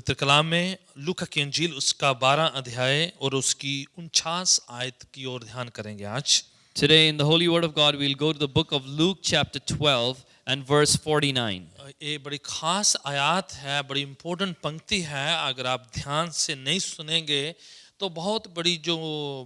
पवित्र कलाम में लूका की इंजील उसका 12 अध्याय और उसकी 49 आयत की ओर ध्यान करेंगे आज। Today in the Holy Word of God, we'll go to the book of Luke chapter 12 and verse 49. ये बड़ी खास आयत है, बड़ी इंपॉर्टेंट पंक्ति है। अगर आप ध्यान से नहीं सुनेंगे तो बहुत बड़ी जो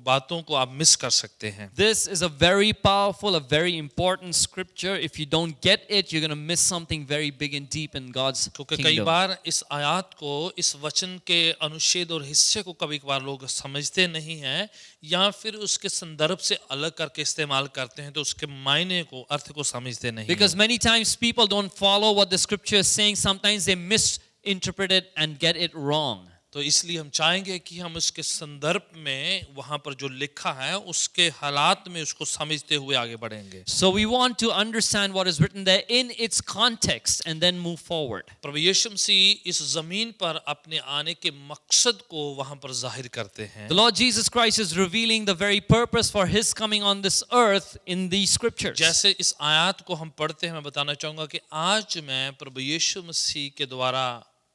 बातों को आप मिस कर सकते हैं। This is a very powerful, a very important scripture. If you don't get it, you're going to miss something very big and deep in God's क्योंकि कई kingdom. बार इस आयत को, इस वचन के अनुच्छेद और हिस्से को कभी कभार लोग समझते नहीं हैं या फिर उसके संदर्भ से अलग करके इस्तेमाल करते हैं, तो उसके मायने को, अर्थ को समझते नहीं। Because many times people don't follow what the scripture is saying. Sometimes they misinterpret it and get it wrong. तो इसलिए हम चाहेंगे कि हम उसके संदर्भ में वहां पर जो लिखा है उसके हालात में उसको समझते हुए आगे बढ़ेंगे। So we want to understand what is written there in its context and then move forward. प्रभु यीशु मसीह इस जमीन पर अपने आने के मकसद को वहां पर जाहिर करते हैं। The Lord Jesus Christ is revealing the very purpose for His coming on this earth in these scriptures. जैसे इस आयत को हम पढ़ते हैं, मैं बताना चाहूंगा कि आज मैं प्रभु यीशु मसीह के द्वारा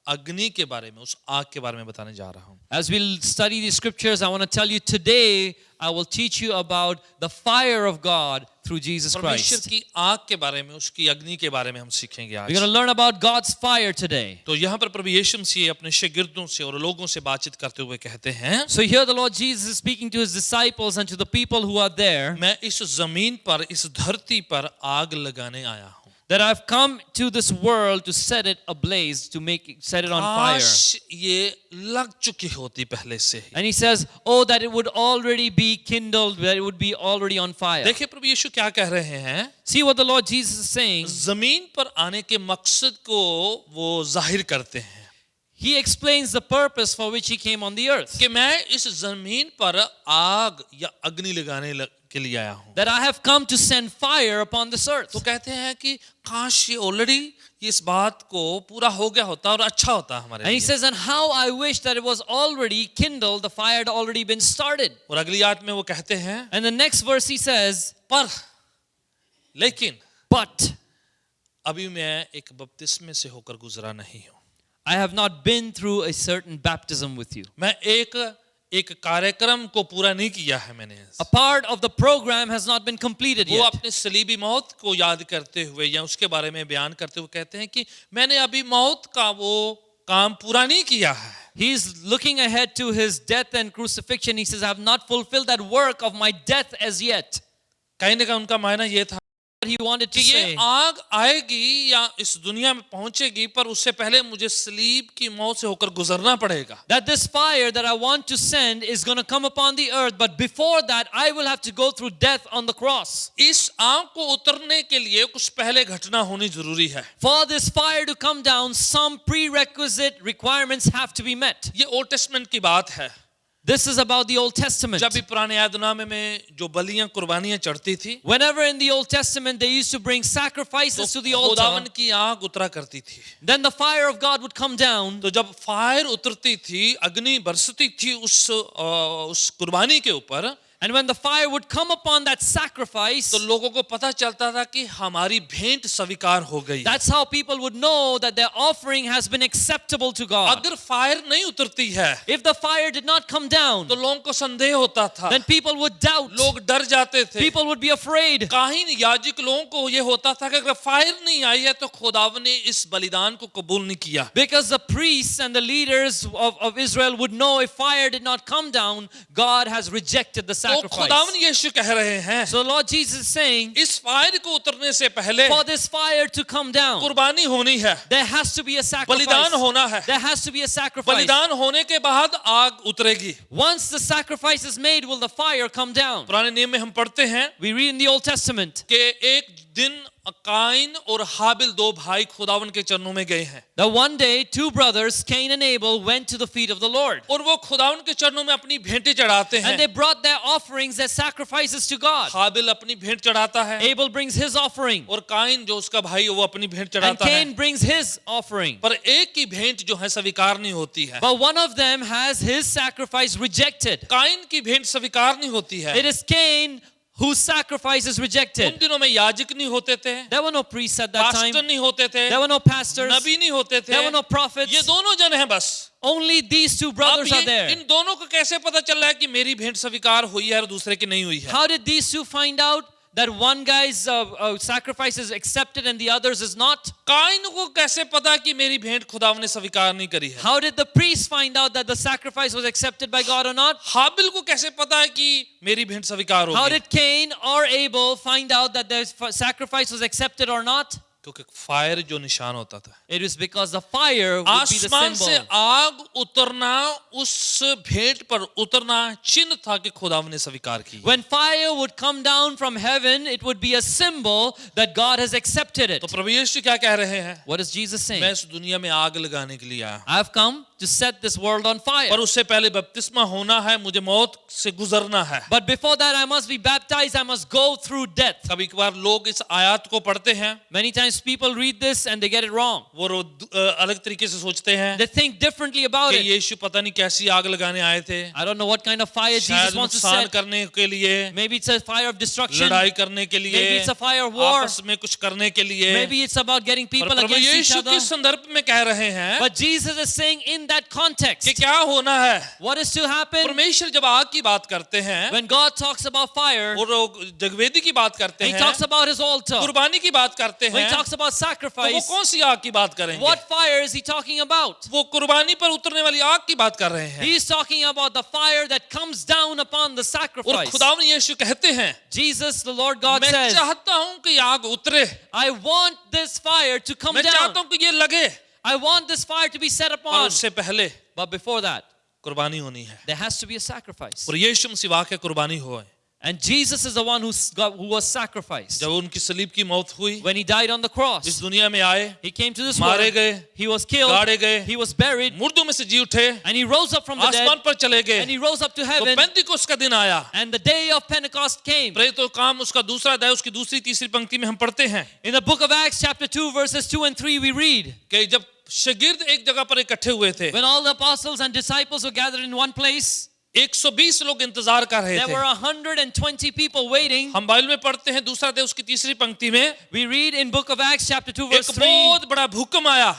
अग्नि के बारे में, उस आग के बारे में बताने जा रहा हूं। As we'll study these scriptures, I want to tell you today, I will teach you about the fire of God through Jesus परमेश्वर Christ. की आग के बारे में, उसकी अग्नि के बारे में हम सीखेंगे आज। We're going to learn about God's fire today. तो यहाँ पर प्रभु यीशु मसीह अपने शागिर्दों से और लोगों से बातचीत करते हुए कहते हैं, So here the Lord Jesus is speaking to His disciples and to the people who are there, मैं इस जमीन पर, इस धरती पर आग लगाने आया हूं। that I've come to this world to set it ablaze, to set it on fire. काश ये लग चुकी होती पहले से ही। And He says, oh, that it would already be kindled, that it would be already on fire. देखिए प्रभु यीशु क्या कह रहे हैं। See what the Lord Jesus is saying. जमीन पर आने के मकसद को वो जाहिर करते हैं He explains the purpose for which He came on the earth. कि मैं इस जमीन पर आग या अग्नि लगाने के लिए आया हूं। That I have come to send fire upon this earth. तो कहते हैं कि काश ये ऑलरेडी इस बात को पूरा हो गया होता और अच्छा होता हमारे And He लिए। says, and how I wish that it was already kindled, the fire had already been started. और अगली आयत में वो कहते हैं, And the next verse He says, पर लेकिन but अभी मैं एक बपतिस्मे से होकर गुजरा नहीं हूं। I have not been through a certain baptism with you. मैं एक कार्यक्रम को पूरा नहीं किया है मैंने। A part of the program has not been completed वो yet. अपने सलीबी मौत को याद करते हुए या उसके बारे में बयान करते हुए कहते हैं कि मैंने अभी मौत का वो काम पूरा नहीं किया है। He's looking ahead to His death and crucifixion. He says, I have not fulfilled that work of my death as yet. कहीं ना कहीं उनका मायना ये था What He wanted to कि ये say, आग आएगी या इस दुनिया में पहुंचेगी, पर उससे पहले मुझे सलीब की मौत से होकर गुजरना पड़ेगा। that this fire that I want to send is going to come upon the earth, but before that I will have to go through death on the cross. इस आग को उतरने के लिए कुछ पहले घटना होनी जरूरी है। For this fire to come down, some prerequisite requirements have to be met. ये ओल्ड टेस्टमेंट की बात है। This is about the Old Testament. जब भी पुराने यादनामे में जो बलियां कुर्बानियां चढ़ती थी, Whenever in the Old Testament they used to bring sacrifices to the तो altar, खुदावन की आग उतरा करती थी। then the fire of God would come down. तो जब फायर उतरती थी, अग्नि बरसती थी उस कुर्बानी के ऊपर, And when the fire would come upon that sacrifice, तो लोगों को पता चलता था कि हमारी भेंट स्वीकार हो गई। that's how people would know that their offering has been acceptable to God. अगर फायर नहीं उतरती है If the fire did not come down, तो लोगों को संदेह होता था, then people would doubt. लोग डर जाते थे। People would be afraid. काहीन याजक लोगों को ये होता था कि अगर फायर नहीं आई है तो खुदावन ने इस बलिदान को कबूल नहीं किया। Because the priests and the leaders of Israel would know if fire did not come down, God has rejected the तो sacrifice. खुदावन यीशु कह रहे हैं, So Lord Jesus is saying, इस फायर को उतरने से पहले for this fire to come down, कुर्बानी होनी है, there has to be a sacrifice. बलिदान होना है। There has to be a sacrifice. बलिदान होने के बाद आग उतरेगी। Once the sacrifice is made, will the fire come down? पुराने नियम में हम पढ़ते हैं We read in the Old Testament कि एक दिन काइन और हाबिल दो भाई खुदावन के चरणों में गए हैं that one day two brothers, Cain and Abel, went to the feet of the Lord. और वो खुदावन के चरणों में अपनी भेंटें चढ़ाते And they हैं। brought their offerings, their sacrifices to God. हाबिल अपनी भेंट चढ़ाता है Abel brings his offering, और काइन जो उसका भाई है वो अपनी भेंट and चढ़ाता है, Cain brings his offering. पर एक की भेंट जो है स्वीकार नहीं होती है। But one of them has his sacrifice rejected. Cain की भेंट स्वीकार नहीं होती है। It is Cain whose sacrifice is उन rejected. दिनों में याजक नहीं होते थे, There were no priests at that time. Pastor नहीं होते थे, There were no pastors. नबी नहीं होते थे, There were no prophets. ये दोनों जन हैं बस। Only these two brothers अब are there. इन दोनों को कैसे पता चल रहा है कि मेरी भेंट स्वीकार हुई है और दूसरे की नहीं हुई है? How did these two find out that one guy's sacrifice is accepted and the other's is not? Cain को कैसे पता कि मेरी भेंट खुदावन ने स्वीकार नहीं करी है? How did the priest find out that the sacrifice was accepted by God or not? हाबिल को कैसे पता है कि मेरी भेंट स्वीकार How होगी? did Cain or Abel find out that the sacrifice was accepted or not? क्योंकि फायर जो निशान होता था, It was because the fire would be the आसमान से symbol. आग उतरना उस भेंट पर उतरना चिन्ह था कि खुदावन ने स्वीकार की। When fire would come down from heaven, it would be a symbol that God has accepted it. तो प्रभु यीशु क्या कह रहे हैं? What is Jesus saying? मैं इस दुनिया में आग लगाने के लिए आया हूं, I have come to set this world on fire. पर उससे पहले बपतिस्मा होना है, मुझे मौत से गुजरना है। But before that, I must be baptized. I must go through death. कभी कभार लोग इस आयत को पढ़ते हैं, Many times people read this and they get it wrong. वो अलग तरीके से सोचते हैं They think differently about कि it. यीशु पता नहीं कैसी आग लगाने आए थे, I don't know what kind of fire शायद Jesus wants to नुकसान set. करने के लिए, Maybe it's a fire of destruction. लड़ाई करने के लिए, Maybe it's a fire of war. आपस में कुछ करने के लिए। Maybe it's about getting पर people प्रभु against each यीशु other. किस संदर्भ में कह रहे हैं But Jesus is saying in that कि context, क्या होना है? what is to happen परमेश्वर जब आग की बात करते हैं when God talks about fire, और वो जगवेदी की बात करते He हैं, talks about His altar, कुर्बानी की बात करते when हैं, He talks about तो वो sacrifice, कौन सी आग की बात करेंगे? what fire is He talking about? वो कुर्बानी पर उतरने वाली आग की बात कर रहे हैं। He's talking about the fire that comes down upon the और sacrifice. खुदावन यीशु कहते हैं, Jesus, the Lord God, मैं says, चाहता हूं कि आग उतरे, I want this fire to come मैं चाहता down. हूं कि ये लगे, I want this fire to be set और upon. उससे पहले But before that, कुर्बानी होनी है। there has to be a sacrifice. और यीशु मसीह वाकई कुर्बानी हुआ है। And Jesus is the one who was sacrificed. जब उनकी सलीब की मौत हुई, When He died on the इस cross, दुनिया में आए, He came to this मारे world. गए, He was killed. गाड़े गए, He was buried. मुर्दों में से जी उठे, And He rose up from the आसमान dead. पर चले And गए, He rose up to तो heaven. पेंतिकुस्त का दिन आया। And the day of Pentecost came. प्रेरितों का काम उसका दूसरा अध्याय उसकी दूसरी तीसरी पंक्ति में हम पढ़ते हैं In the book of Acts chapter 2 verses 2 and 3 we read, कि जब शागिर्द एक जगह पर इकट्ठे हुए थे, when all the apostles and disciples were gathered in one place, 120 लोग इंतजार कर रहे there were थे। 120 people waiting. हम बाइबल में पढ़ते हैं दूसरा अध्याय उसकी तीसरी पंक्ति में We read in book of Acts chapter 2 एक verse 3 बहुत बड़ा भूकंप आया,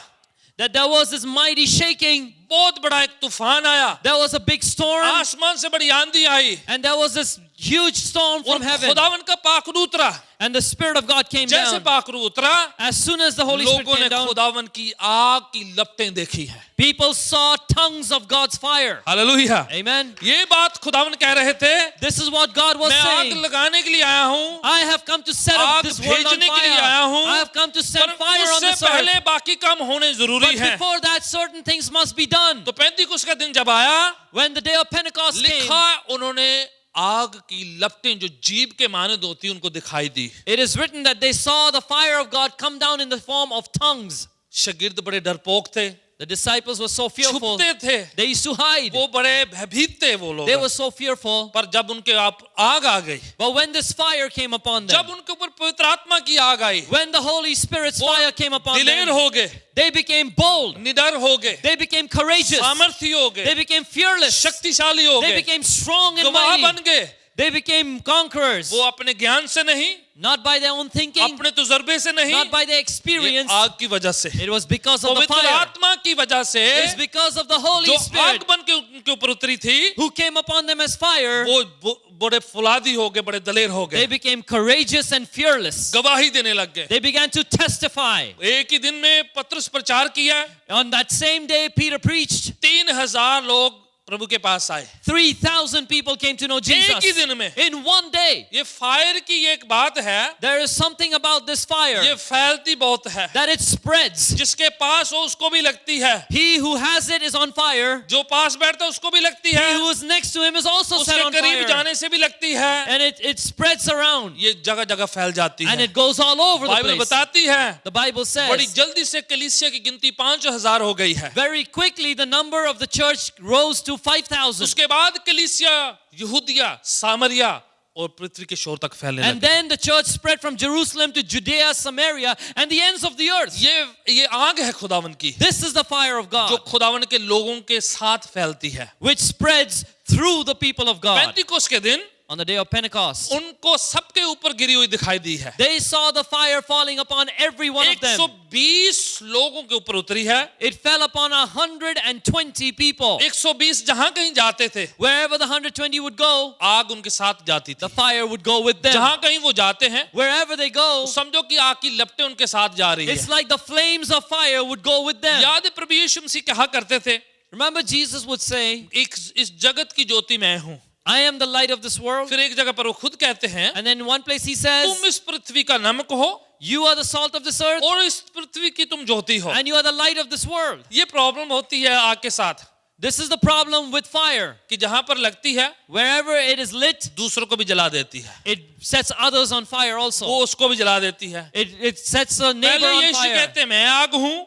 that there was this mighty shaking, बहुत बड़ा एक तूफान आया, there was a big storm, आसमान से बड़ी आंधी आई and there was this huge storm और from heaven, खुदावन का पाखरू उतरा। and the Spirit of God came जैसे down. पाखरू उतरा, As soon as the Holy Spirit लोगों ने came down, खुदावन की आग की लपटें देखी है। people saw tongues of God's fire. Hallelujah. Amen. ये बात खुदावन कह रहे थे, This is what God was मैं आग saying. लगाने के लिए आया हूं, I have come to set up आग this world on भेजने के लिए fire. आया हूं, I have come to set पर fire on उससे this earth. पहले बाकी काम होने जरूरी But है। before that, certain things must be done. तो पेंतिकुस्त का दिन जब आया, When the day of Pentecost came, लिखा उन्होंने आग की लपटें जो जीभ के मानद होती उनको दिखाई दी। it is written that they saw the fire of God come down in the form of tongues. शागिर्द बड़े डरपोक थे, The disciples were so fearful. छुपते थे, They used to hide. वो बड़े भयभीत थे वो लोग। They were so fearful. पर जब उनके आप आग आ गई, But when this fire came upon them, जब उनके ऊपर पवित्र आत्मा की आग आई, when the Holy Spirit's वो fire came upon दिलेर them, हो गए, they became bold. निडर हो गए, They became courageous. सामर्थी हो They गए, became fearless. शक्तिशाली हो They गए, became strong and गवाह बन mighty. गए। They became conquerors. वो अपने ज्ञान से नहीं, Not by their own thinking, अपने तजुर्बे से नहीं, not by their ये experience. आग की वजह से, It was because of the पवित्र fire. आत्मा की वजह से, It's because of the Holy जो Spirit आग बन के उनके ऊपर उतरी थी, who came upon them as fire. वो बड़े फुलादी हो गए, बड़े दलेर हो They गए, became courageous and fearless. गवाही देने लग गए। They began to testify. एक ही दिन में पत्रस प्रचार किया, On that same day, Peter preached. 3000 लोग प्रभु के पास आए 3,000 people came to know Jesus. एक ही दिन में। In one day. ये फायर की एक बात है, There is something about this fire ये फैलती बहुत है, that it spreads. जिसके पास हो उसको भी लगती है, He who has it is on fire. जो पास बैठता है उसको भी लगती He है, who is next to him is also set उसके on करीब fire. जाने से भी लगती है, And it spreads around. ये जगह जगह फैल जाती And है। it goes all over the Bible place. बताती है The Bible बड़ी says जल्दी से कलीसिया की गिनती 5000 हो गई है। very quickly the number of the church rose to 5,000. उसके बाद कलीसिया यहूदिया, सामरिया और पृथ्वी के शोर तक फैलने And लगी। then the church spread from Jerusalem to Judea, Samaria, and the ends of the earth. ये आग है खुदावन की, This is the fire of जो God, खुदावन के लोगों के साथ फैलती है। which spreads through the people of God. पेंतिकुस्त के दिन on the day of Pentecost. उनको सबके ऊपर गिरी हुई दिखाई दी है। They saw the fire falling upon every one of them. 120 लोगों के ऊपर उतरी है। It fell upon 120 people. 120 जहां कहीं जाते थे, Wherever the 120 would go, आग उनके साथ जाती the थी। fire would go with them. जहां कहीं वो जाते हैं, Wherever they go, समझो कि आग की लपटें उनके साथ जा रही it's है। like the flames of fire would go with them. याद है प्रभु यीशु मसीह कहा करते थे, Remember Jesus would say, इस जगत की ज्योति मैं हूं। I am the light of this world. फिर एक जगह पर वो खुद कहते हैं, And then in one place he says, तुम इस पृथ्वी का नमक हो you are the salt of this earth और इस पृथ्वी की तुम ज्योति हो। and you are the light of this world. ये प्रॉब्लम होती है आग के साथ This is the problem with fire. कि जहां पर लगती है Wherever it is lit, दूसरों को भी जला देती है, it sets others on fire also. वो उसको भी जला देती है। It sets a neighbor पहले on यीशु fire. कहते हैं मैं आग हूं,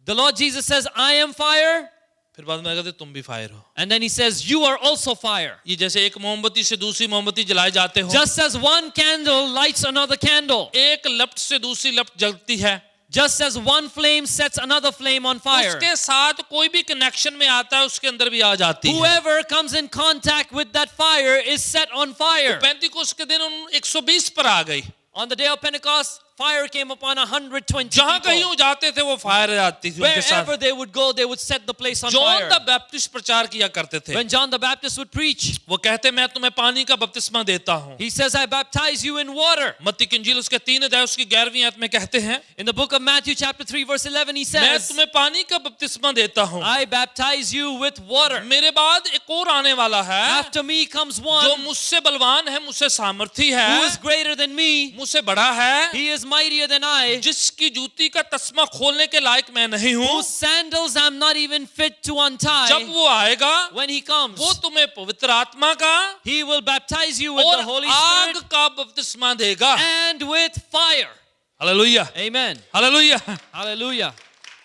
The Lord Jesus says, I am fire. फिर बाद में कहते तुम भी फायर हो। And then he says, you are also fire. ये जैसे एक मोमबत्ती से दूसरी मोमबत्ती जलाए जाते हो, Just as one candle lights another candle. एक लपट से दूसरी लपट जलती है, Just as one flame sets another flame on fire. उसके साथ कोई भी कनेक्शन में आता है उसके अंदर भी आ जाती है। Whoever comes in contact with that fire is set on fire. पेंतिकोस्त के दिन उन 120 पर आ गई। On the day of Pentecost, fire came upon 120 जहां कहीं people. वो जाते थे वो फायर आती थी उनके साथ। Wherever they would go, they would set the place on John fire. The Baptist प्रचार किया करते थे, When John the Baptist would preach, वो कहते मैं तुम्हें पानी का बपतिस्मा देता हूं। he says, I baptize you in water. मत्ती की इंजील उसके 3 अध्याय उसकी 11वीं आयत में कहते हैं, In the book of Matthew chapter 3 verse 11, he मैं says, तुम्हें पानी का बपतिस्मा देता हूं, I baptize you with water. मेरे बाद एक और आने वाला है After me comes जो one मुझसे बलवान है, मुझसे सामर्थी who है, is greater than me. मुझसे बड़ा है, He is mightier than I. जिसकी जूती का तस्मा खोलने के लायक मैं नहीं हूं। Whose sandals I'm not even fit to untie. जब वो आएगा, When he comes, वो तुम्हें पवित्र आत्मा का he will baptize you with और the Holy आग Spirit का बपतिस्मा देगा। and with fire. Hallelujah, Amen. Hallelujah. Hallelujah.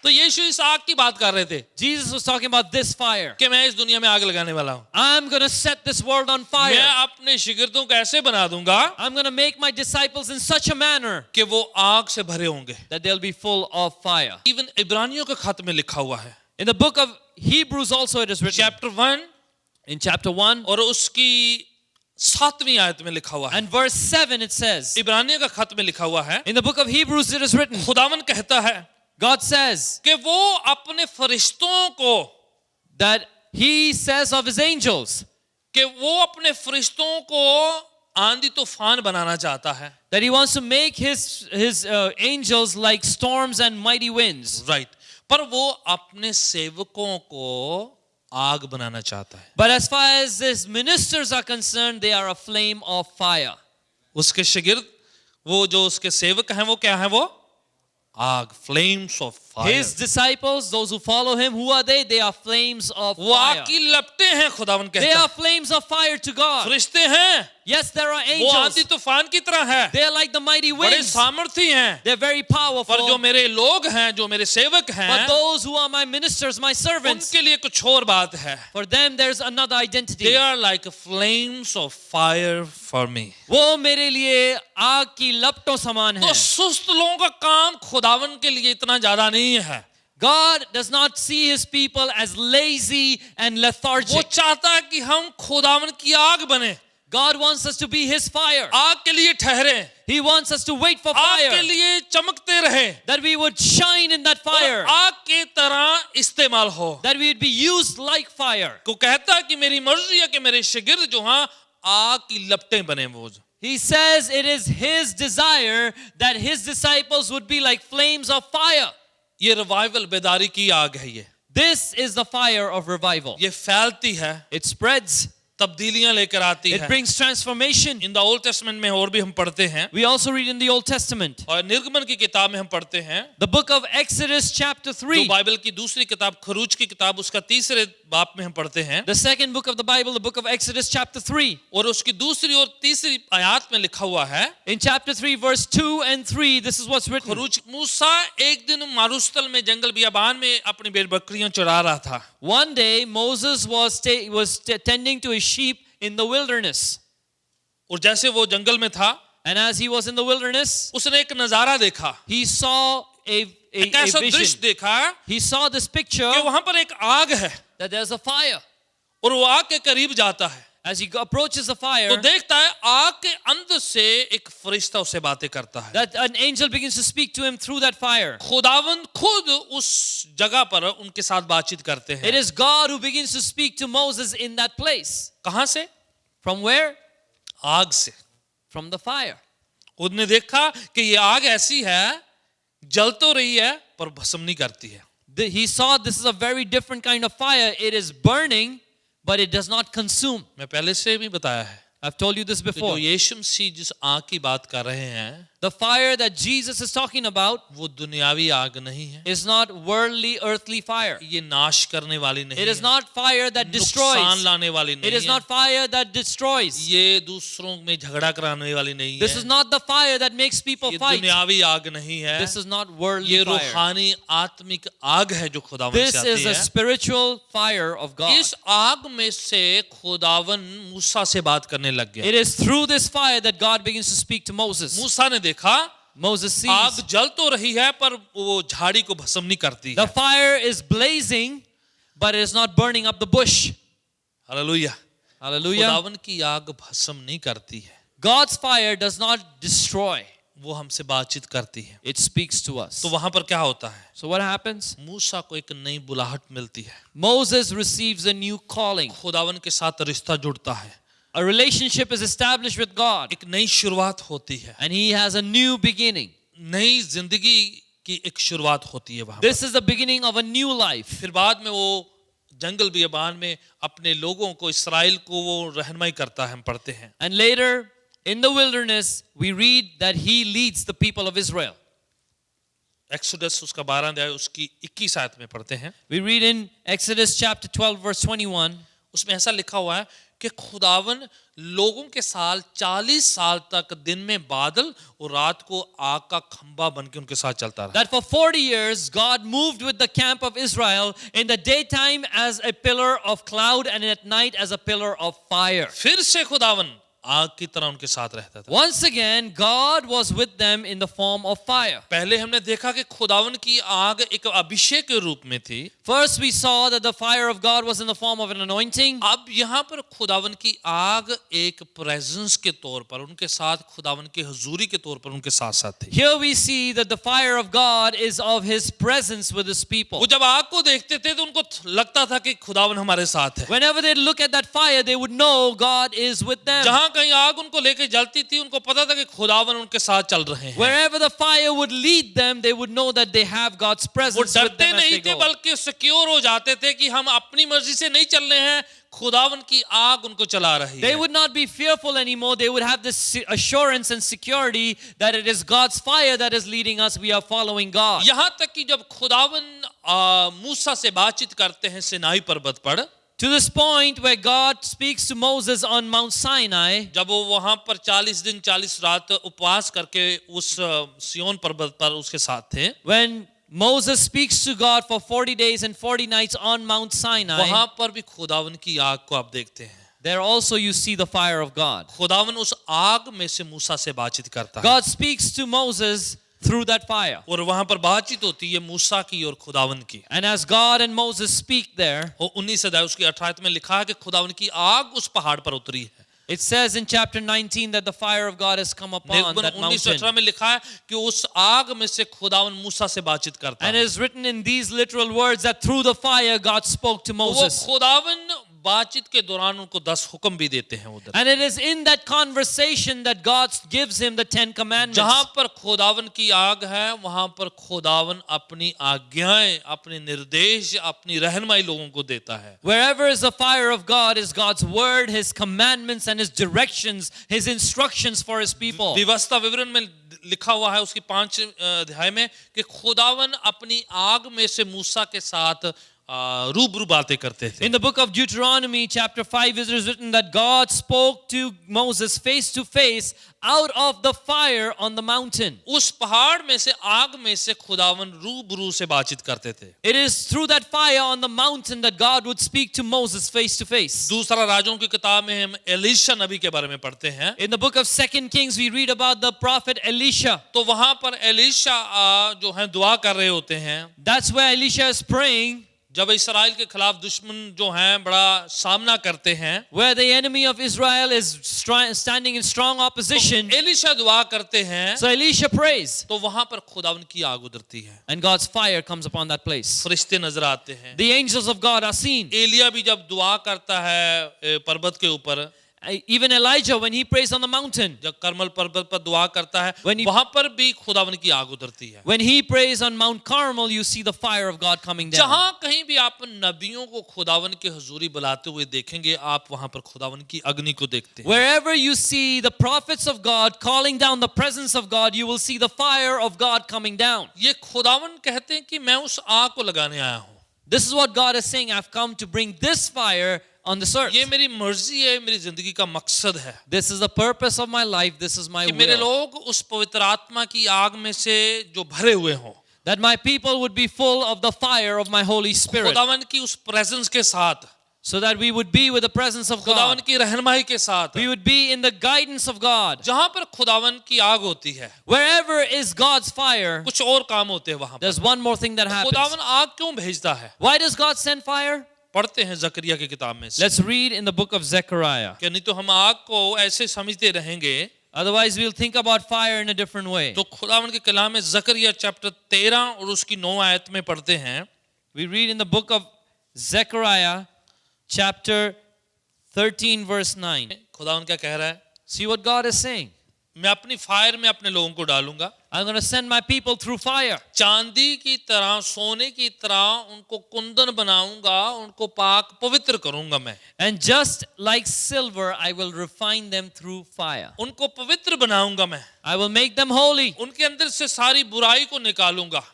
तो यीशु इस आग की बात कर रहे थे Jesus was talking about this fire. कि मैं इस दुनिया में आग लगाने वाला हूं। I'm going to set this world on मैं fire. अपने शिगिर्दों को ऐसे बना दूंगा I'm going to make my disciples in such a manner कि वो आग से भरे होंगे। that they'll be full of fire. Even इब्रानियों के खत में लिखा हुआ है, In the book of Hebrews also it is written. Chapter 1 In chapter 1 और उसकी 7वीं आयत में लिखा हुआ है। and verse 7 it says. इब्रानियों का खत में लिखा हुआ है, In the book of Hebrews it is written. खुदावन कहता है God says कि वो अपने फरिश्तों को, that he says of his angels कि वो अपने फरिश्तों को आंधी तूफान बनाना चाहता है। that he wants to make his angels like storms and mighty winds. Right, पर वो अपने सेवकों को आग बनाना चाहता है। But as far as his ministers are concerned, they are a flame of fire. उसके शिगिर्द, वो जो उसके सेवक हैं, वो क्या है? वो आग, flames of fire. His disciples, those who follow him, who are they? They are flames of वो आग fire. की लपटें हैं, खुदावन They कहता are है। flames of fire to God. फरिश्ते हैं, Yes, there are वो आंधी angels. तूफान की तरह है, They are like the mighty बड़े winds. सामर्थी हैं। They're very पर powerful. जो मेरे लोग हैं, जो मेरे सेवक But हैं, those who are my ministers, my servants, उनके लिए कुछ और बात है। for them there's another identity. They are like flames of fire for me. वो मेरे लिए आग की लपटों समान तो है. सुस्त लोगों का काम खुदावन के लिए इतना ज्यादा नहीं है। God does not see his people as lazy and वो lethargic. चाहता है कि हम खुदावन की आग बने, God wants us to be his fire. आग के लिए ठहरे, He wants us to wait for आग के fire. लिए चमकते रहे, That we would shine in that और fire. आग के तरह इस्तेमाल हो। That we would be used like fire. को कहता है कि मेरी मर्जी है कि मेरे शिगिर्द जो हैं आग की लपटें बने। वो He says it is his desire that his disciples would be like flames of fire. ये रिवाइवल बेदारी की आग है। ये This is the fire of revival. ये फैलती है, It spreads. तब्दीलियां लेकर आती It है। brings transformation. In the old testament में और भी हम पढ़ते हैं, We also read in the Old Testament. और निर्गमन की किताब में हम पढ़ते हैं, The book of Exodus chapter जो 3. बाइबल की दूसरी किताब खरूज की किताब उसका 3रे बाप में हम पढ़ते हैं, The second book of the Bible, the book of Exodus chapter 3. और उसकी दूसरी और तीसरी आयत में लिखा हुआ है, In chapter 3 verse 2 and 3, this is what's written. खरूज, मूसा एक दिन मारूस्थल में जंगल बियाबान में अपनी भेड़ बकरियां चरा रहा था। One day Moses was tending to his sheep in the wilderness. और जैसे वो जंगल में था, And as he was in the wilderness, उसने एक नजारा देखा, he saw a एक ऐसा दृश्य vision. देखा He saw this picture कि वहां पर एक आग है that there's a fire. और वो आग के करीब जाता है, as he approaches the तो fire, देखता है आग के अंदर से एक फरिश्ता उससे बातें करता है। that an angel begins to speak to him through that fire. खुदावंद खुद उस जगह पर उनके साथ बातचीत करते It हैं। is God who begins to speak to Moses in that place. कहां से? From where? आग से। From the fire. उसने देखा कि ये आग ऐसी है, जल तो रही है पर भस्म नहीं करती है। He saw this is a very different kind of fire. It is burning, but it does not consume. मैं पहले से भी बताया है I've told you this कि जो before. यीशु मसीह जिस आग की बात कर रहे हैं The fire that Jesus is talking about वो दुनियावी आग नहीं है, is not worldly, earthly fire. ये नाश करने वाली नहीं It is है, not fire that नुकसान destroys. लाने वाली It नहीं is है, not fire that destroys. ये दूसरों में झगड़ा कराने वाली नहीं This is है, not the fire that makes people ये fight. दुनियावी आग नहीं है, This is not worldly ये fire. रूहानी आत्मिक आग है जो खुदावन This से आती is a है। spiritual fire of God. इस आग में से खुदावन मूसा से बात करने लग It गया। is through this fire that God begins to speak to Moses. मूसा ने देखा Moses आग sees जल तो रही है पर वो झाड़ी को भस्म नहीं करती the है। fire is blazing, but it is not burning up the bush. Hallelujah. Hallelujah. खुदावन की आग भस्म नहीं करती है, God's fire does not destroy. वो हमसे बातचीत करती है। It speaks to us. तो वहां पर क्या होता है? So what happens? मूसा को एक नई बुलाहट मिलती है, Moses receives a new calling. खुदावन के साथ रिश्ता जुड़ता है, A relationship is established with God, एक नई शुरुआत होती है, and he has a new beginning. नई जिंदगी की एक शुरुआत होती है वहां पर। This is the beginning of a new life. फिर बाद में वो जंगल बियाबान में अपने लोगों को, इसराइल को वो रहनुमाई करता है, हम पढ़ते हैं। And later, in the wilderness, we read that he leads the people of Israel. Exodus उसका 12 अध्याय उसकी 21 आयत में पढ़ते हैं। We read in Exodus chapter 12, verse 21, उसमें ऐसा लिखा हुआ है कि खुदावन लोगों के साथ 40 साल तक दिन में बादल और रात को आग का खंबा बन के उनके साथ चलता रहा। that for 40 years God moved with the camp of Israel in the daytime as a pillar of cloud and at night as a pillar of fire. फिर से खुदावन आग की तरह उनके साथ रहता था। Once again, God was with them in the form of fire. पहले हमने देखा कि खुदावन की आग एक अभिषेक के रूप में थी। First, we saw that the fire of God was in the form of an anointing. अब यहाँ पर खुदावन की आग एक प्रेजेंस के तौर पर उनके साथ, खुदावन की हुजूरी के तौर पर उनके साथ साथ थी। Here we see that the fire of God is of His presence with His people. वो जब आग को देखते थे तो उनको लगता था कि खुदावन हमारे साथ है। Whenever they look at that fire, they would know God is with them. जहाँ कहीं आग उनको लेके जलती थी, उनको पता था कि खुदावन उनके साथ चल रहे हैं। Wherever the fire would lead them, they would know that they have God's वो presence with डरते them as नहीं they थे, go. बल्कि सिक्योर हो जाते थे कि हम अपनी मर्जी से नहीं चल रहे हैं, खुदावन की आग उनको चला रही They है। would not be fearful anymore. They would have this assurance and security that it is God's fire that is leading us. We are following God. यहाँ तक कि जब खुदावन मूसा से बातचीत करते हैं सिनाई पर्वत पर, To this point where God speaks to Moses on Mount Sinai, जब वो वहां पर 40 दिन 40 रात उपवास करके उस सियोन पर्वत पर उसके साथ थे, when Moses speaks to God for 40 days and 40 nights on Mount Sinai, वहां पर भी खुदावन की आग को आप देखते हैं। there also you see the fire of God. खुदावन उस आग में से मूसा से बातचीत करता है God speaks to Moses through that fire. और वहां पर बातचीत होती है मूसा की और खुदावन की। And as God and Moses speak there, और 19 अध्याय उसकी 18 में लिखा है कि खुदावन की आग उस पहाड़ पर उतरी है। it says in chapter 19 that the fire of God has come upon निर्गमन that 19:18 mountain. में लिखा है कि उस आग में से खुदावन मूसा से बातचीत करता And है। it is written in these literal words that through the fire God spoke to वो Moses. खुदावन बातचीत के दौरान उनको 10 हुक्म भी देते हैं उधर, And it is in that conversation that God gives him the 10 commandments. जहां पर खुदावन की आग है वहां पर खुदावन अपनी आज्ञाएं, अपने निर्देश, अपनी रहनुमाई लोगों को देता है। Wherever is the fire of God is God's word, His commandments and His directions, His instructions for His people. व्यवस्था विवरण में लिखा हुआ है उसकी 5 अध्याय में कि खुदावन अपनी आग में से मूसा के साथ रूबरू बातें करते थे। In the book of Deuteronomy chapter 5 it is written that God spoke to Moses face to face out of the fire on the mountain. उस पहाड़ में से, आग में से खुदावन रूबरू से बातचीत करते थे। It is through that fire on the mountain that God would speak to Moses face to face. दूसरा राजों की किताब में हम एलीशा नबी के बारे में पढ़ते हैं, In the book of 2 Kings we read about the prophet Elisha. तो वहां पर एलीशा जो है दुआ कर रहे होते हैं। That's where Elisha is praying. जब इस्राएल के खिलाफ दुश्मन जो हैं बड़ा सामना करते हैं, where the enemy of Israel is standing in strong opposition, तो एलीशा दुआ करते हैं, so Elisha prays, तो वहां पर खुदावन की आग उतरती है, and God's fire comes upon that place. फरिश्ते नजर आते हैं। The angels of God are seen. Elia भी जब दुआ करता है पर्वत के ऊपर, Even Elijah, when he prays on the mountain, जब करमल पर्वत पर दुआ करता है, When he- वहां पर भी खुदावन की आग उतरती है। when he prays on Mount Carmel, you see the fire of God coming down. जहां कहीं भी आप नबियों को खुदावन के हुजूरी बुलाते हुए देखेंगे, आप वहां पर खुदावन की अग्नि को देखते हैं। Wherever you see the prophets of God calling down the presence of God, you will see the fire of God coming down. ये खुदावन कहते हैं कि मैं उस आग को लगाने आया हूं। This is what God is saying. I've come to bring this fire on this earth. ये मेरी मर्जी है, मेरी जिंदगी का मकसद है This is the purpose of my life. This is my कि मेरे will. लोग उस पवित्र आत्मा की आग में से जो भरे हुए हों, That my people would be full of the fire of my Holy Spirit. खुदावन की उस प्रेजेंस के साथ, So that we would be with the presence of खुदावन God. की रहनुमाई के साथ, We would be in the guidance of God. जहां पर खुदावन की आग होती है, Wherever is God's fire, कुछ और काम होते हैं वहां पर। there's one more thing that happens. खुदावन आग क्यों भेजता है? Why does God send fire? पढ़ते हैं जकरिया की किताब में से, Let's read in the book of Zechariah. कि नहीं तो हम आग को ऐसे समझते रहेंगे। Otherwise, we'll think about fire in a different way. तो खुदावन के कलाम में जकरिया चैप्टर 13 और उसकी 9 आयत में पढ़ते हैं, We read in the book of Zechariah, chapter 13, verse 9. खुदावन क्या कह रहा है? See what God is saying. मैं अपनी फायर में अपने लोगों को डालूंगा, I'm going to send my people through fire. चांदी की तरह, सोने की तरह उनको कुंदन बनाऊंगा, उनको पाक पवित्र करूंगा मैं, And just like silver, I will refine them through fire. उनको पवित्र बनाऊंगा मैं, I will make them holy. उनके अंदर से सारी बुराई को निकालूंगा,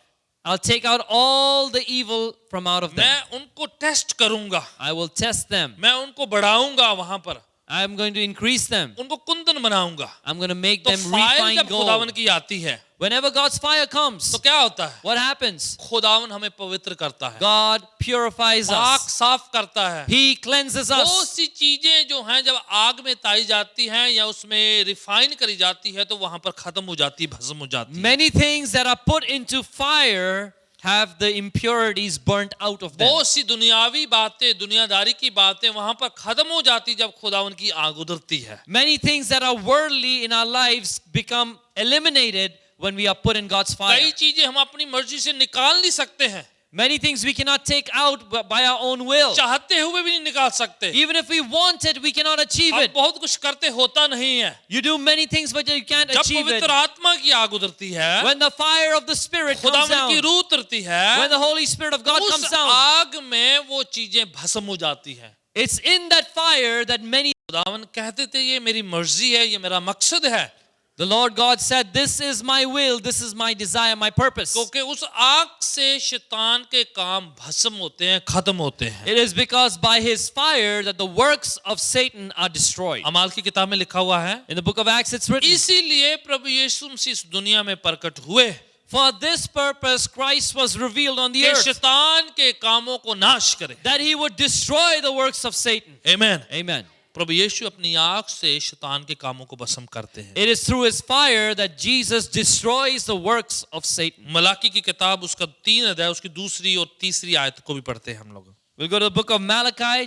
I'll take out all the evil from out of them. मैं उनको टेस्ट करूंगा, I will test them. मैं उनको बढ़ाऊंगा, वहां पर I'm going to increase them. उनको कुंदन बनाऊंगा। I'm going to make तो them फायर refined जब खुदावन gold. की आती है Whenever God's fire comes, तो क्या होता है? what happens? खुदावन हमें पवित्र करता है, God purifies पाक us. साफ करता है। He cleanses बहुत us. सी चीजें जो हैं जब आग में ताई जाती हैं या उसमें रिफाइन करी जाती है, तो वहां पर खत्म हो जाती है, भस्म हो जाती है। Many things that are put into fire have the impurities burnt out of them. बहुत सी दुनियावी बातें, दुनियादारी की बातें वहां पर खत्म हो जाती जब खुदावन की आग उतरती है। Many things that are worldly in our lives become eliminated when we are put in God's fire. कई चीजें हम अपनी मर्जी से निकाल नहीं सकते हैं, Many things we cannot take out by our own will. चाहते हुए भी नहीं निकाल सकते। Even if we want it, we cannot achieve हम it. बहुत कुछ करते होता नहीं है। You do many things, but you can't जब achieve it. पवित्र आत्मा की आग उतरती है, When the fire of the Spirit comes खुदावन की down, रूह उतरती है, when the Holy Spirit of God उस comes down, आग में वो चीजें भस्म हो जाती है। it's in that fire that many. खुदावन कहते थे ये मेरी मर्जी है, ये मेरा मकसद है, The Lord God said, "This is my will, this is my desire, my purpose." क्योंकि उस आग से शैतान के काम भस्म होते हैं, खत्म होते हैं। It is because by His fire that the works of Satan are destroyed. अमाल की किताब में लिखा हुआ है, In the book of Acts, it's written, इसीलिए प्रभु यीशु मसीह इस दुनिया में प्रकट हुए "For this purpose Christ was revealed on the कि earth, शैतान के कामों को नाश करे। that He would destroy the works of Satan." आमीन। Amen. प्रभु यीशु अपनी आग से शैतान के कामों को भस्म करते हैं। It is through His fire that Jesus destroys the works of Satan. Malachi की किताब उसका 3 अध्याय उसकी 2री और 3री आयत को भी पढ़ते हैं हम लोग। We'll go to the book of Malachi,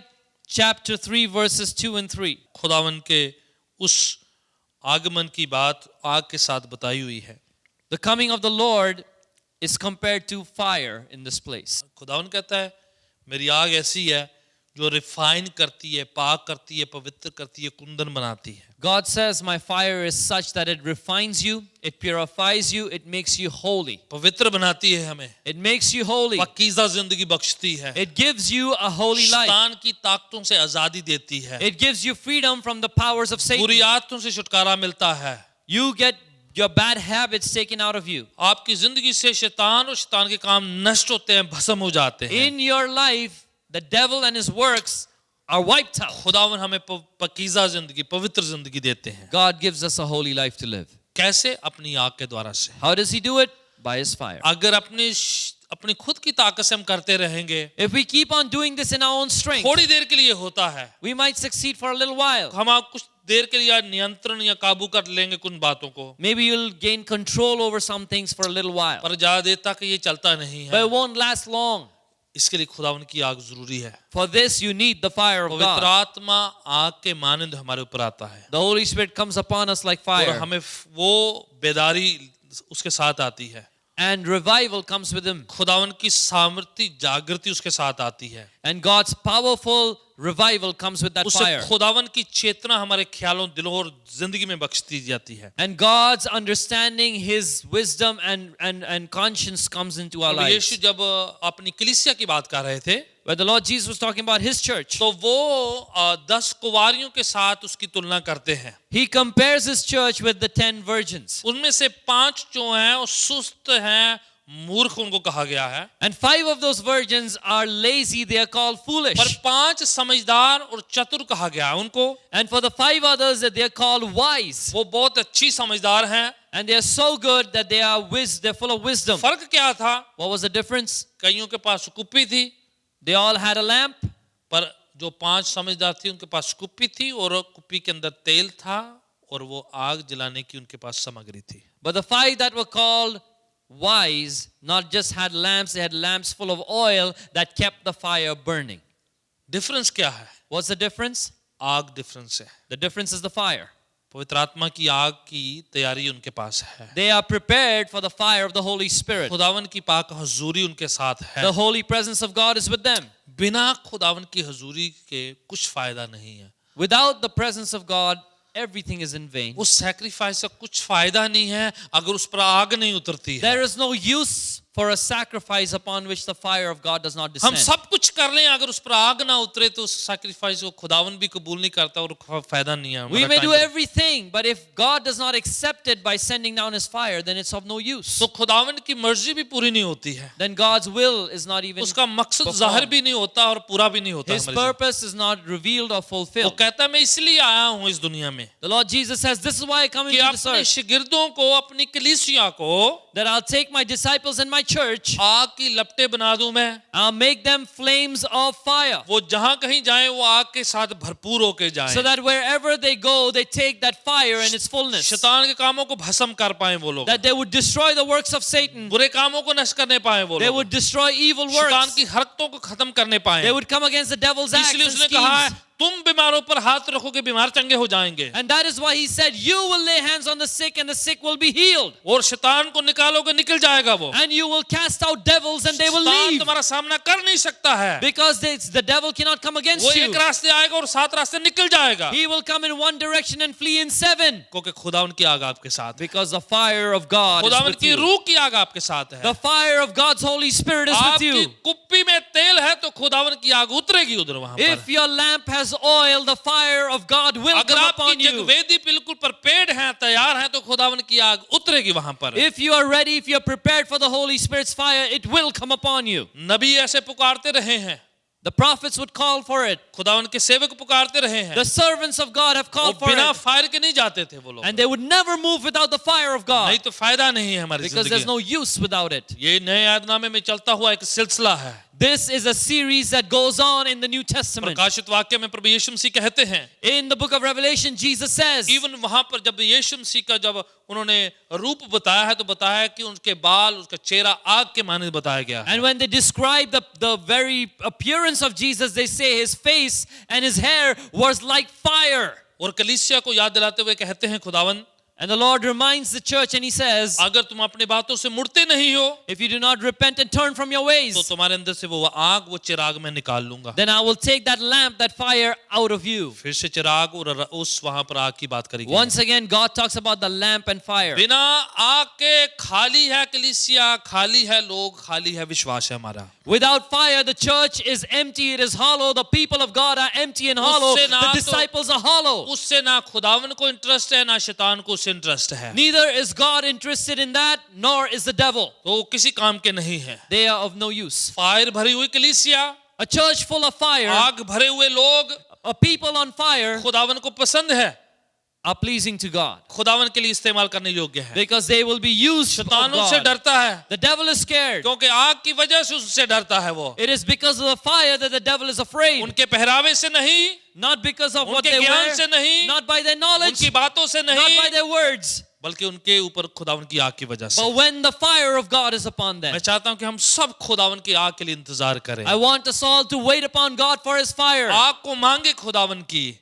chapter 3, verses 2 and 3. खुदावन के उस आगमन की बात आग के साथ बताई हुई है। The coming of the Lord is compared to fire in this place. खुदावन कहता है मेरी आग ऐसी है जो रिफाइन करती है, पाक करती है, पवित्र करती है, कुंदन बनाती है। God says, "My fire is such that it refines you, it purifies you, it makes you holy." पवित्र बनाती है हमें, It makes you holy. Pakeezah जिंदगी बख्शती है, It gives you a holy life. शैतान की ताकतों से आजादी देती है, It gives you freedom from the powers of Satan. बुरी आदतों से छुटकारा मिलता है। You get your bad habits taken out of you. आपकी जिंदगी से शैतान और शैतान के काम नष्ट होते हैं, भस्म हो जाते हैं। In your life, the devil and his works are wiped out. खुदावन हमें पाकीज़ा जिंदगी, पवित्र जिंदगी देते हैं। God gives us a holy life to live. कैसे? अपनी आग के द्वारा से। How does He do it? By His fire. अगर अपनी खुद की ताकत से हम करते रहेंगे, If we keep on doing this in our own strength, थोड़ी देर के लिए होता है, we might succeed for a little while. हम आप कुछ देर के लिए नियंत्रण या काबू कर लेंगे कुछ बातों को, Maybe you'll gain control over some things for a little while. पर ज्यादा देर तक ये चलता नहीं But है। it won't last long. इसके लिए खुदावन की आग जरूरी है। For this you need the fire of पवित्र God. आत्मा आग के मानंद हमारे ऊपर आता है The Holy Spirit comes upon us like और fire, हमें वो बेदारी उसके साथ आती है, and revival comes with Him. खुदावन की सामर्थ्य जागृति उसके साथ आती है, And God's powerful revival comes with that उससे fire. खुदावन की चेतना हमारे ख्यालों, दिलों और जिंदगी में बख्श दी जाती है। And God's understanding, His wisdom and conscience comes into our Prabhu lives. यीशु जब अपनी कलीसिया की बात कर रहे थे Where the Lord Jesus was talking about His church, तो वो 10 कुंवारियों के साथ उसकी तुलना करते हैं। He compares His church with the 10 virgins. उनमें से 5 जो हैं वो सुस्त हैं, मूर्ख उनको कहा गया है, And 5 of those virgins are lazy, they are called पर foolish. 5 समझदार और चतुर कहा गया है उनको। And for the 5 others, they are called wise. वो बहुत अच्छी समझदार हैं। And they are so good that they're full of wisdom. फर्क क्या था? What was the difference? कईयों के पास कुप्पी थी, They all had a lamp, पर जो 5 समझदार थी उनके पास कुप्पी थी और कुप्पी के अंदर तेल था और वो आग जलाने की उनके पास सामग्री थी। but the 5 that were called wise not just had lamps, they had lamps full of oil that kept the fire burning. Difference क्या है? What's the difference? आग डिफरेंस है। The difference is the fire. पवित्र आत्मा की आग की तैयारी उनके पास है, They are prepared for the fire of the Holy Spirit. खुदावन की पाक हजूरी उनके साथ है। The holy presence of God is with them. बिना खुदावन की हजूरी के कुछ फायदा नहीं है। Without the presence of God, everything is in vain. उस सैक्रिफाइस का कुछ फायदा नहीं है अगर उस पर आग नहीं उतरती है। There is no use for a sacrifice upon which the fire of God does not हम descend. सब कुछ कर लें, अगर उस पर आग ना उतरे तो उस सैक्रिफाइस को खुदावन भी कबूल नहीं करता और फायदा नहीं है। We हमारा may do time. everything, but if God does not accept it by sending down His fire, then it's of no use. तो खुदावन की मर्जी भी पूरी नहीं होती है, Then God's will is not even, उसका मकसद performed. जाहिर भी नहीं होता और पूरा भी नहीं होता His हमारी जिंदगी। purpose is not revealed or वो fulfilled. कहता है मैं इसलिए आया हूँ इस दुनिया में The Lord Jesus says, this is why I come कि into this अपने earth, शिगिर्दों को, अपनी कलीसिया को that I'll take my disciples and my church, आग की लपटें बना दूं मैं। I'll make them flames of fire, वो जहां कहीं जाएं वो आग के साथ भरपूर होके जाएं, so that wherever they go, they take that fire in its fullness, शैतान के कामों को भस्म कर पाएं वो लोग, that they would destroy the works of Satan, बुरे कामों को नष्ट करने पाएं वो they लोग, would destroy evil शैतान works, की हरकतों को खत्म करने पाएं। they would come against the devil's acts इसलिए and उसने कहा है schemes. तुम बीमारों पर हाथ रखोगे बीमार चंगे हो जाएंगे, And that is why He said, you will lay hands on the sick and the sick will be healed. और शैतान को निकालोगे निकल जाएगा वो। And you will cast out devils and they will शैतान leave. तुम्हारा सामना कर नहीं सकता है, Because the devil cannot come वो against you. एक रास्ते आएगा और 7 रास्ते निकल जाएगा, He will come in one direction and flee in 7. क्योंकि खुदावन की आग आपके साथ है, Because the fire of God is खुदावन with की you. रूह की आग आपके साथ है। The fire of God's Holy Spirit is with आपकी you. कुप्पी में तेल है तो खुदावन की आग उतरेगी उधर वहां पर। If your lamp has oil, the fire of God will अगर come आपकी upon you. जगवेदी बिल्कुल prepared है, तैयार है, तो खुदावन की आग उतरेगी वहां पर। If you are ready, if you are prepared for the Holy Spirit's fire, it will come upon you. नबी ऐसे पुकारते रहे हैं, The prophets would call for it. खुदावन के सेवक पुकारते रहे हैं, The servants of God have वो called for बिना it. फायर के नहीं जाते थे वो लोग, And they would never move without the fire of God. नहीं तो फायदा नहीं है हमारी Because जिंदगी there's में। no use without it. ये नए यादनामे में चलता हुआ एक सिलसिला है। This is a series that goes on in the New Testament. प्रकाशित वाक्य में प्रभु यीशु मसीह कहते हैं, In the book of Revelation, Jesus says, even वहां पर जब यीशु मसीह का जब उन्होंने रूप बताया है तो बताया है कि उनके बाल, उसका चेहरा आग के माने बताया गया है। and when they describe the very appearance of Jesus, they say his face and his hair was like fire. और कलीसिया को याद दिलाते हुए कहते हैं खुदावन, And the Lord reminds the church and He says, अगर तुम अपने बातों से मुड़ते नहीं हो if you do not repent and turn from your तो ways, तुम्हारे अंदर से वो आग, वो चिराग मैं निकाल लूंगा। then I will take that lamp, that fire out of you. फिर से चिराग और उस वहां पर आग की बात करेगी। Once again, God talks about the lamp and fire. बिना आग के खाली है कलीसिया, खाली है लोग, खाली है विश्वास है हमारा। Without fire, the church is empty, it is hollow. The people of God are empty and hollow. उससे ना The तो- disciples are hollow. उससे ना खुदावन को इंटरेस्ट है ना शैतान को उससे इंटरेस्ट है, Neither is God interested in that, nor is the devil. तो वो किसी काम के नहीं है। They are of no use. Fire भरी हुई कलीसिया, A church full of fire, आग भरे हुए लोग a people on fire खुदावन को पसंद है, are pleasing to God खुदावन के लिए इस्तेमाल करने योग्य है। because they will be used of शैतान से God. डरता है The devil is scared. क्योंकि आग की वजह से उससे डरता है वो, It is because of the fire that the devil is afraid. उनके पहरावे से नहीं, Not because of what उनके they ज्ञान से wear, नहीं, not by their knowledge, उनकी बातों से not by नहीं, their words, बल्कि उनके ऊपर खुदावन की आग की वजह से। but when the fire of God is upon them. मैं चाहता हूं कि हम सब खुदावन की आग के लिए इंतजार करें। I want us all to wait upon God for His fire. आग को मांगे खुदावन की।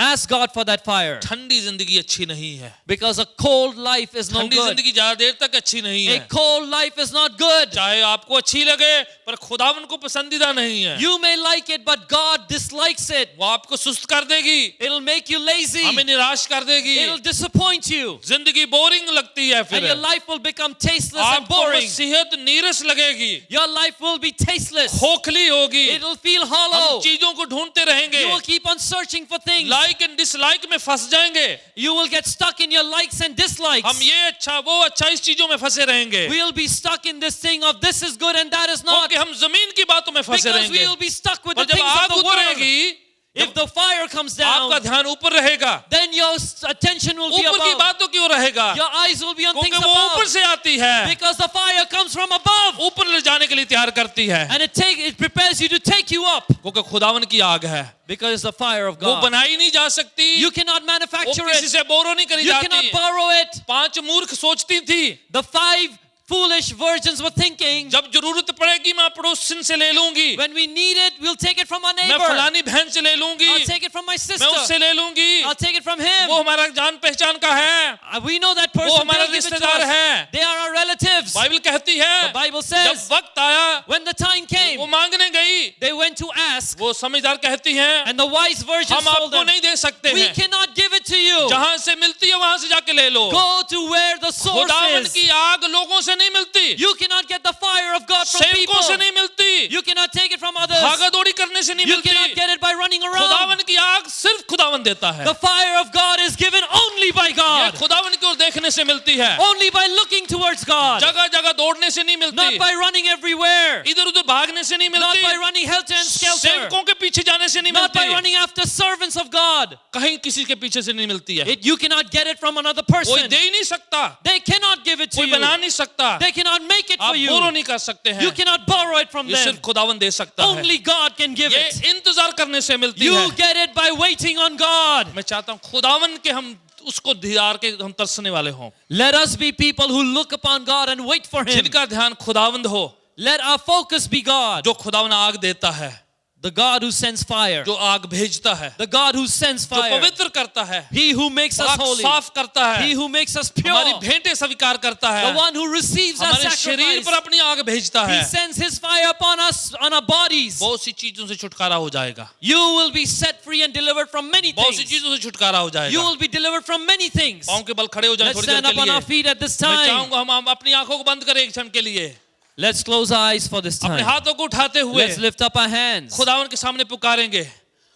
Ask God for that fire. ठंडी जिंदगी अच्छी नहीं है। Because a cold life is no ठंडी good. जिंदगी ज्यादा देर तक अच्छी नहीं A है। cold life is not good. चाहे आपको अच्छी लगे पर खुदावन को पसंदीदा नहीं है। You may like it, but God dislikes it. वो आपको सुस्त कर देगी, It'll make you lazy. हमें निराश कर देगी, It'll disappoint you. जिंदगी बोरिंग लगती है। And your फिर life will become tasteless and आपको boring. नसीहत नीरस लगेगी, Your life will be tasteless. खोखली होगी, It'll feel हम hollow. चीजों को ढूंढते रहेंगे, You will keep on searching for things. Like and dislike में फंस जाएंगे। You will get stuck in your likes and dislikes. हम ये अच्छा वो अच्छा इस चीजों में फंसे रहेंगे, We'll be stuck in this thing of this is good and that is not. क्योंकि हम जमीन की बातों में फंसे Because रहेंगे। we'll be stuck with और the जब things of आग the world. उतरेगी, If the fire comes आपका down, ध्यान ऊपर रहेगा, then your attention will be ऊपर की above. बातों की ओर रहेगा, Your eyes will be on things क्योंकि वो ऊपर above. से आती है, Because the fire comes from above. ऊपर ले जाने के लिए तैयार करती है, And it prepares you to take you up. क्योंकि खुदावन की आग है। Because it's the fire of वो God. बनाई नहीं जा सकती, You cannot वो manufacture किसी it. से बोरो नहीं करी You जाती। cannot borrow it. 5 मूर्ख सोचती थी, The 5 foolish virgins were thinking, जब जरूरत पड़ेगी मैं पड़ोसन से ले लूंगी, when we need it, we'll take it from our मैं neighbor. फलानी बहन से ले लूंगी, I'll take it from my मैं sister. उससे ले लूंगी, I'll take it from him. वो हमारा जान पहचान का है, We know that वो person. हमारा They'll give it to रिश्तेदार us. है। They are our relatives. Bible कहती है, The Bible जब says, वक्त आया, when the time वो came, मांगने गई, they went to ask, वो समझदार कहती हैं, and the wise virgins हम told आपको them, नहीं दे सकते we हैं, cannot give it to you. जहां से मिलती है वहां से जाके ले लो। Go to where the source खुदावन is. की आग लोगों से नहीं मिलती, You cannot get the fire of God from people. सेवकों से नहीं मिलती, You cannot take it from others. भागा दौड़ी करने से नहीं You cannot मिलती। get it by running around. खुदावन की आग सिर्फ खुदावन देता है। The fire of God is given only by ये God. खुदावन की ओर देखने से मिलती है, Only by looking towards God. जगह जगह दौड़ने से नहीं Not मिलती, by running everywhere. इधर उधर भागने से नहीं Not by मिलती, running helter and skelter. सेवकों के पीछे जाने से नहीं Not by मिलती, running after servants of God. कहीं किसी के पीछे से नहीं मिलती है। You cannot get it from another कोई person. दे ही नहीं सकता, They cannot give it to कोई बना you. नहीं सकता, They cannot make it आप for you. बोरो नहीं कर सकते हैं, You cannot borrow it from ये them. सिर्फ खुदावन दे सकता है। Only God can give ये it. इंतजार करने से मिलती है। You get it by waiting on God. मैं चाहता हूँ खुदावन के हम उसको धियार के हम तरसने वाले हों, Let us be people who look upon God and wait for Him. जिनका ध्यान खुदावंद हो, Let our focus be God. जो खुदावन आग देता है, The God who sends fire. जो आग भेजता है, The God who sends जो fire. पवित्र करता है, He who makes us आग holy. साफ करता है, He who makes us हमारी pure. भेंटें स्वीकार करता है, The one who receives our हमारे शरीर sacrifice. पर अपनी आग भेजता है, He sends His fire upon us, on our bodies. बहुत सी चीजों से छुटकारा हो जाएगा, You will be set free and delivered from many बहुत सी things. चीजों से छुटकारा हो You जाएगा। will be delivered from many things. पाँव के बल खड़े हो जाएं Let's थोड़ी देर stand के up on our लिए। feet at this मैं time. चाहूंगा हम अपनी आंखों को बंद करें एक क्षण के लिए, Let's close our eyes for this अपने time. हाथों को उठाते हुए Let's lift up our hands. खुदावन के सामने पुकारेंगे।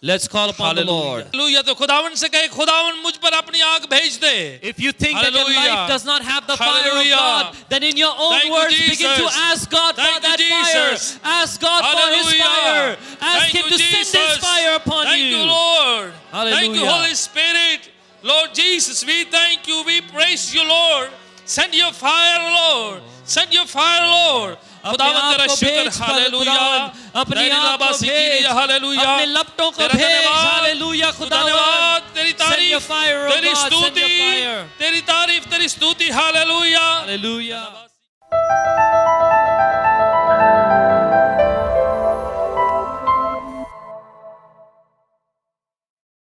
Let's call upon the Lord. Hallelujah. तो खुदावन से कहे, खुदावन मुझ पर अपनी आग भेज दे। If you think that your Hallelujah. life does not have the fire of Hallelujah. God, then in your own Thank you, words begin to Jesus. ask God Thank for you, that fire. Jesus. Ask God for His Hallelujah. fire. Ask Thank Him you, to send His Jesus. fire upon Thank you. you, Lord. Thank you, Hallelujah. Holy Spirit. Lord Jesus, we thank you. We praise you, Lord. Send your fire, Lord. Send your fire, Lord. खुदावन तेरा शुक्र, hallelujah. अपनी तेरी आप को लाबासी की भेज, hallelujah. अपने लपटों को तेरा भेज, धन्यवाद, हालेलुया खुदावन। धन्यवाद, तेरी Send your तारीफ, fire, O तेरी God, send your स्तुति, fire. तेरी तारीफ, तेरी स्तुति, हालेलुया। Hallelujah.